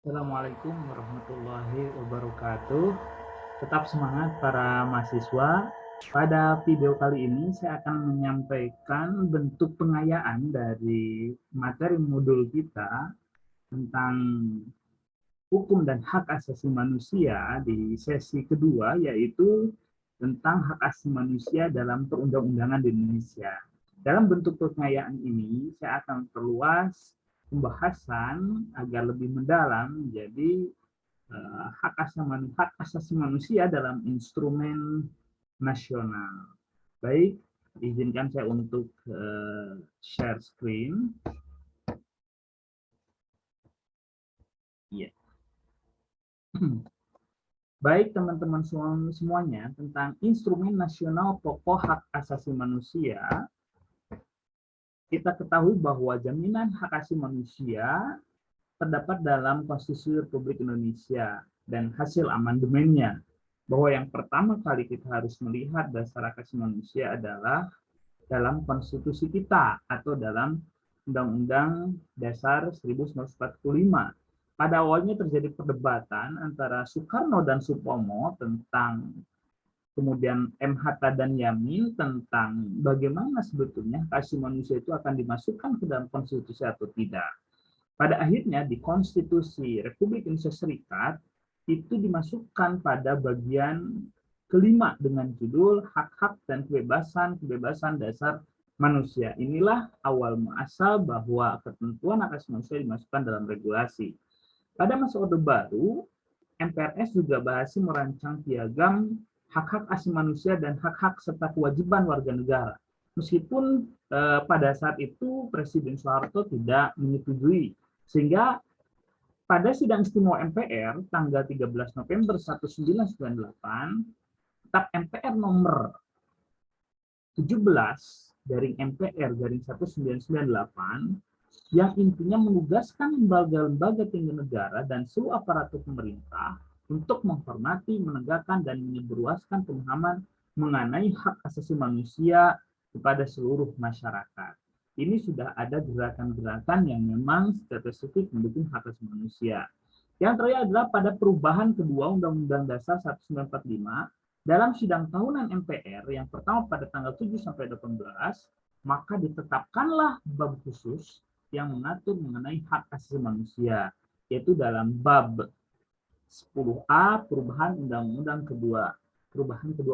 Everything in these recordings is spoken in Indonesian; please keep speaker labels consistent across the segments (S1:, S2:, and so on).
S1: Assalamualaikum warahmatullahi wabarakatuh. Tetap semangat para mahasiswa. Pada video kali ini saya akan menyampaikan bentuk pengayaan dari materi modul kita tentang hukum dan hak asasi manusia di sesi kedua, yaitu tentang hak asasi manusia dalam perundang-undangan di Indonesia. Dalam bentuk pengayaan ini, saya akan perluas pembahasan agar lebih mendalam menjadi hak asasi manusia dalam instrumen nasional. Baik, izinkan saya untuk share screen. Iya. Baik teman-teman semuanya, tentang instrumen nasional pokok hak asasi manusia, kita ketahui bahwa jaminan hak asasi manusia terdapat dalam Konstitusi Republik Indonesia dan hasil amandemennya, bahwa yang pertama kali kita harus melihat dasar hak asasi manusia adalah dalam konstitusi kita atau dalam Undang-Undang Dasar 1945. Pada awalnya terjadi perdebatan antara Soekarno dan Supomo tentang, kemudian M. Hatta dan Yamin tentang bagaimana sebetulnya hak asasi manusia itu akan dimasukkan ke dalam konstitusi atau tidak. Pada akhirnya di Konstitusi Republik Indonesia Serikat itu dimasukkan pada bagian kelima dengan judul hak-hak dan kebebasan dasar manusia. Inilah awal muasal bahwa ketentuan hak asasi manusia dimasukkan dalam regulasi. Pada masa Orde Baru, MPRS juga berhasil merancang piagam hak-hak asasi manusia dan hak-hak serta kewajiban warga negara. Meskipun pada saat itu Presiden Soeharto tidak menyetujui, sehingga pada sidang istimewa MPR tanggal 13 November 1998, Kitab MPR nomor 17 garing MPR garing 1998 yang intinya menugaskan lembaga-lembaga tinggi negara dan seluruh aparatur pemerintah untuk menghormati, menegakkan, dan menyebarluaskan pemahaman mengenai hak asasi manusia kepada seluruh masyarakat. Ini sudah ada gerakan-gerakan yang memang spesifik mendukung hak asasi manusia. Yang terakhir adalah pada perubahan kedua Undang-Undang Dasar 1945 dalam sidang tahunan MPR yang pertama pada tanggal 7 sampai 18, maka ditetapkanlah bab khusus yang mengatur mengenai hak asasi manusia, yaitu dalam bab 10A perubahan kedua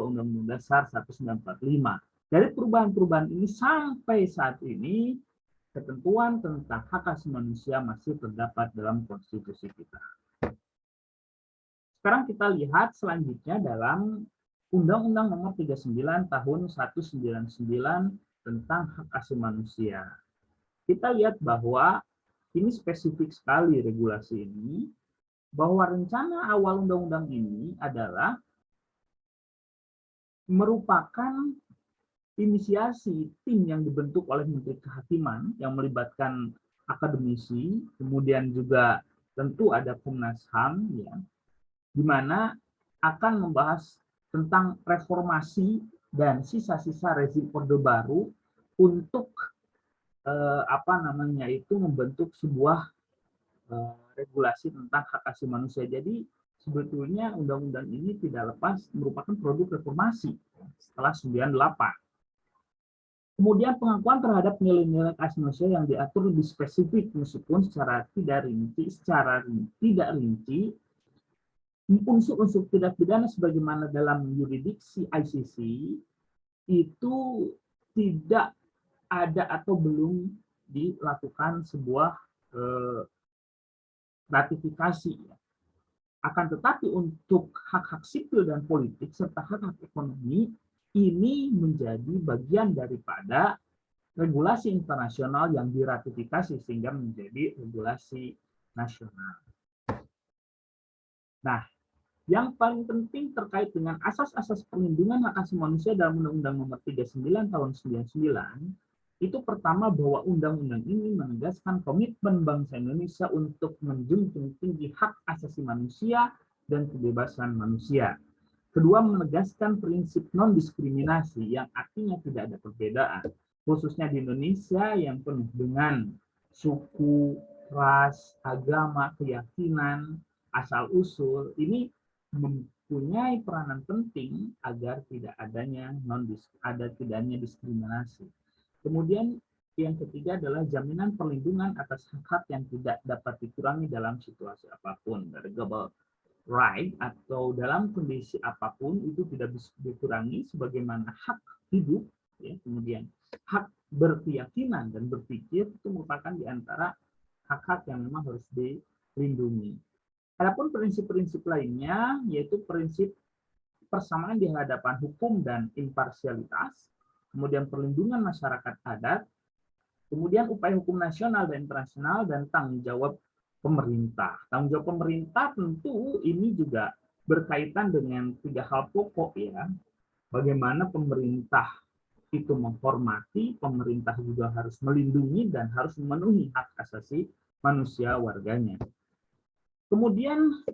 S1: Undang-Undang Dasar 1945. Dari perubahan-perubahan ini sampai saat ini, ketentuan tentang hak asasi manusia masih terdapat dalam konstitusi kita. Sekarang kita lihat selanjutnya dalam Undang-Undang Nomor 39 Tahun 1999 tentang hak asasi manusia. Kita lihat bahwa ini spesifik sekali regulasi ini, bahwa rencana awal undang-undang ini adalah merupakan inisiasi tim yang dibentuk oleh Menteri Kehakiman yang melibatkan akademisi, kemudian juga tentu ada Komnas HAM, ya, di mana akan membahas tentang reformasi dan sisa-sisa rezim Orde Baru untuk membentuk sebuah regulasi tentang hak asasi manusia. Jadi sebetulnya undang-undang ini tidak lepas merupakan produk reformasi setelah 98. Kemudian pengakuan terhadap nilai-nilai hak asasi manusia yang diatur lebih spesifik meskipun secara tidak rinci unsur-unsur tindak pidana sebagaimana dalam yurisdiksi ICC itu tidak ada atau belum dilakukan sebuah ratifikasi. Akan tetapi untuk hak-hak sipil dan politik serta hak-hak ekonomi ini menjadi bagian daripada regulasi internasional yang diratifikasi sehingga menjadi regulasi nasional. Nah, yang paling penting terkait dengan asas-asas perlindungan hak asasi manusia dalam Undang-Undang Nomor 39 Tahun 99, itu pertama bahwa undang-undang ini menegaskan komitmen bangsa Indonesia untuk menjunjung tinggi hak asasi manusia dan kebebasan manusia. Kedua, menegaskan prinsip non-diskriminasi yang artinya tidak ada perbedaan, khususnya di Indonesia yang penuh dengan suku, ras, agama, keyakinan, asal-usul, ini mempunyai peranan penting agar tidak adanya tidaknya diskriminasi. Kemudian yang ketiga adalah jaminan perlindungan atas hak-hak yang tidak dapat dikurangi dalam situasi apapun. Global right atau dalam kondisi apapun itu tidak bisa dikurangi, sebagaimana hak hidup, ya, kemudian hak berkeyakinan dan berpikir itu merupakan di antara hak-hak yang memang harus dilindungi. Adapun prinsip-prinsip lainnya yaitu prinsip persamaan di hadapan hukum dan imparsialitas, kemudian perlindungan masyarakat adat, kemudian upaya hukum nasional dan internasional, dan tanggung jawab pemerintah. Tanggung jawab pemerintah tentu ini juga berkaitan dengan tiga hal pokok, ya. Bagaimana pemerintah itu menghormati, pemerintah juga harus melindungi dan harus memenuhi hak asasi manusia warganya. Kemudian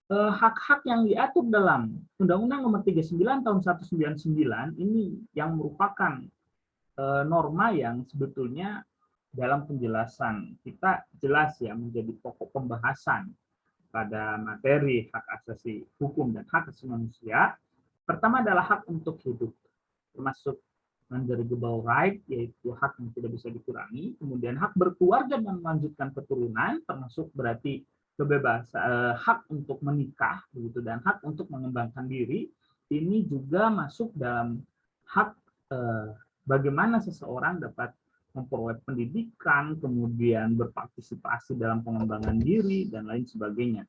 S1: hak-hak yang diatur dalam Undang-Undang Nomor 39 Tahun 1999 ini yang merupakan norma yang sebetulnya dalam penjelasan kita jelas ya menjadi pokok pembahasan pada materi hak asasi hukum dan hak asasi manusia. Pertama adalah hak untuk hidup, termasuk non-derogable right, yaitu hak yang tidak bisa dikurangi. Kemudian hak berkeluarga dan melanjutkan keturunan, termasuk berarti kebebasan, hak untuk menikah, begitu, dan hak untuk mengembangkan diri. Ini juga masuk dalam hak bagaimana seseorang dapat memperoleh pendidikan, kemudian berpartisipasi dalam pengembangan diri, dan lain sebagainya.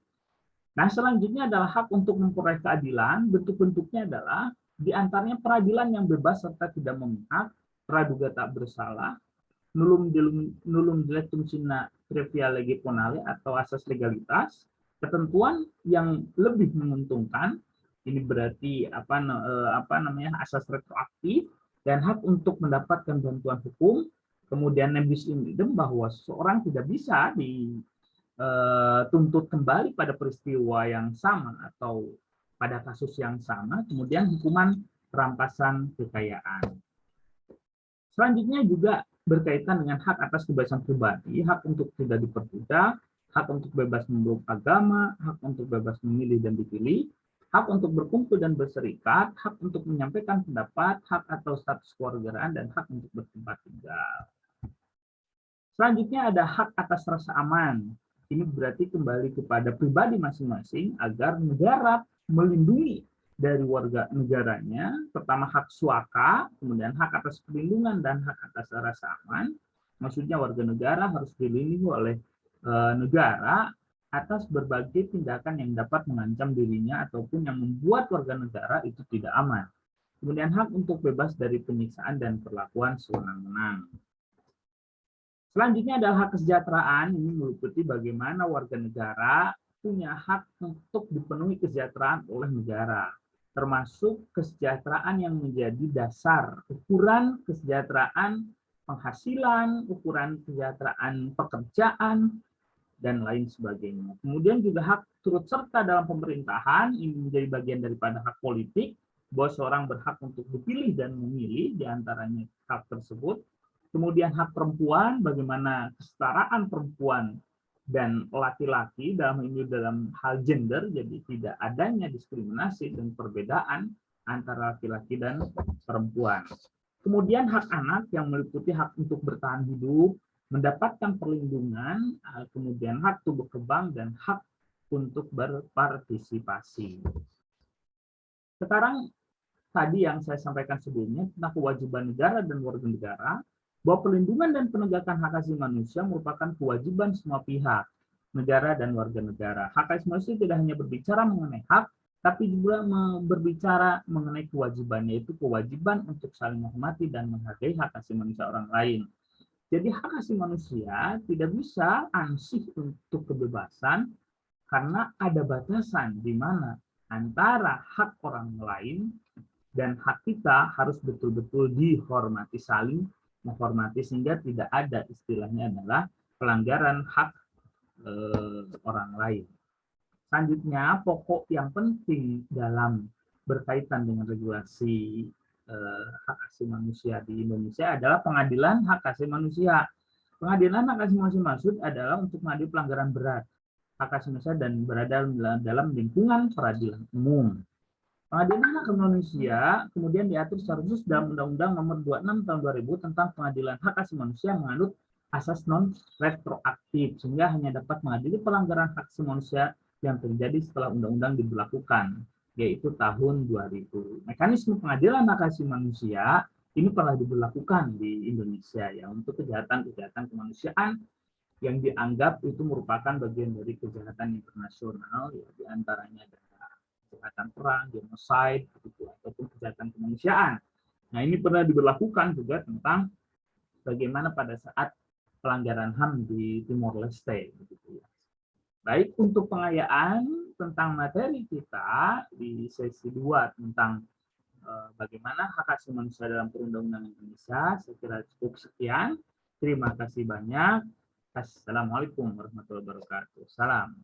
S1: Nah, selanjutnya adalah hak untuk memperoleh keadilan. Bentuk-bentuknya adalah di antaranya peradilan yang bebas serta tidak memihak, praduga tak bersalah, nullum dilectum sine previa lege ponale atau asas legalitas, ketentuan yang lebih menguntungkan, ini berarti apa namanya asas retroaktif, dan hak untuk mendapatkan bantuan hukum. Kemudian nebis in idem, bahwa seseorang tidak bisa dituntut kembali pada peristiwa yang sama atau pada kasus yang sama. Kemudian hukuman perampasan kekayaan. Selanjutnya juga berkaitan dengan hak atas kebebasan pribadi, hak untuk tidak diperbudak, hak untuk bebas memeluk agama, hak untuk bebas memilih dan dipilih, hak untuk berkumpul dan berserikat, hak untuk menyampaikan pendapat, hak atau status kewarganegaraan, dan hak untuk bertempat tinggal. Selanjutnya ada hak atas rasa aman. Ini berarti kembali kepada pribadi masing-masing agar negara melindungi dari warga negaranya. Pertama hak suaka, kemudian hak atas perlindungan dan hak atas rasa aman. Maksudnya warga negara harus dilindungi oleh negara atas berbagai tindakan yang dapat mengancam dirinya ataupun yang membuat warga negara itu tidak aman. Kemudian hak untuk bebas dari penyiksaan dan perlakuan sewenang-wenang. Selanjutnya adalah hak kesejahteraan. Ini meliputi bagaimana warga negara punya hak untuk dipenuhi kesejahteraan oleh negara, termasuk kesejahteraan yang menjadi dasar ukuran kesejahteraan penghasilan, ukuran kesejahteraan pekerjaan, dan lain sebagainya. Kemudian juga hak turut serta dalam pemerintahan, ini menjadi bagian daripada hak politik, bahwa seorang berhak untuk dipilih dan memilih, diantaranya hak tersebut. Kemudian hak perempuan, bagaimana kesetaraan perempuan dan laki-laki dalam hal gender, jadi tidak adanya diskriminasi dan perbedaan antara laki-laki dan perempuan. Kemudian hak anak yang meliputi hak untuk bertahan hidup, mendapatkan perlindungan, kemudian hak tumbuh kembang, dan hak untuk berpartisipasi. Sekarang tadi yang saya sampaikan sebelumnya tentang kewajiban negara dan warga negara, bahwa perlindungan dan penegakan hak asasi manusia merupakan kewajiban semua pihak, negara dan warga negara. Hak asasi manusia tidak hanya berbicara mengenai hak, tapi juga berbicara mengenai kewajiban, yaitu kewajiban untuk saling menghormati dan menghargai hak asasi manusia orang lain. Jadi hak asasi manusia tidak bisa ansih untuk kebebasan karena ada batasan di mana antara hak orang lain dan hak kita harus betul-betul dihormati, saling menghormati, sehingga tidak ada istilahnya adalah pelanggaran hak orang lain. Selanjutnya, pokok yang penting dalam berkaitan dengan regulasi hak asasi manusia di Indonesia adalah pengadilan hak asasi manusia. Pengadilan hak asasi manusia maksud adalah untuk mengadili pelanggaran berat hak asasi manusia dan berada dalam lingkungan peradilan umum. Pengadilan hak asasi manusia kemudian diatur secara khusus dalam Undang-Undang Nomor 26 Tahun 2000 tentang Pengadilan Hak Asasi Manusia menganut asas non retroaktif sehingga hanya dapat mengadili pelanggaran hak asasi manusia yang terjadi setelah undang-undang diberlakukan, yaitu tahun 2000. Mekanisme pengadilan hak asasi manusia ini telah diberlakukan di Indonesia ya untuk kejahatan-kejahatan kemanusiaan yang dianggap itu merupakan bagian dari kejahatan internasional, ya, diantaranya ada kejahatan perang, genocide, gitu, ataupun kejahatan kemanusiaan. Nah, ini pernah diberlakukan juga tentang bagaimana pada saat pelanggaran HAM di Timor Leste. Gitu ya. Baik, untuk pengayaan tentang materi kita di sesi 2 tentang bagaimana hak asasi manusia dalam perundang-undangan Indonesia, saya kira cukup sekian. Terima kasih banyak. Assalamualaikum warahmatullahi wabarakatuh. Salam.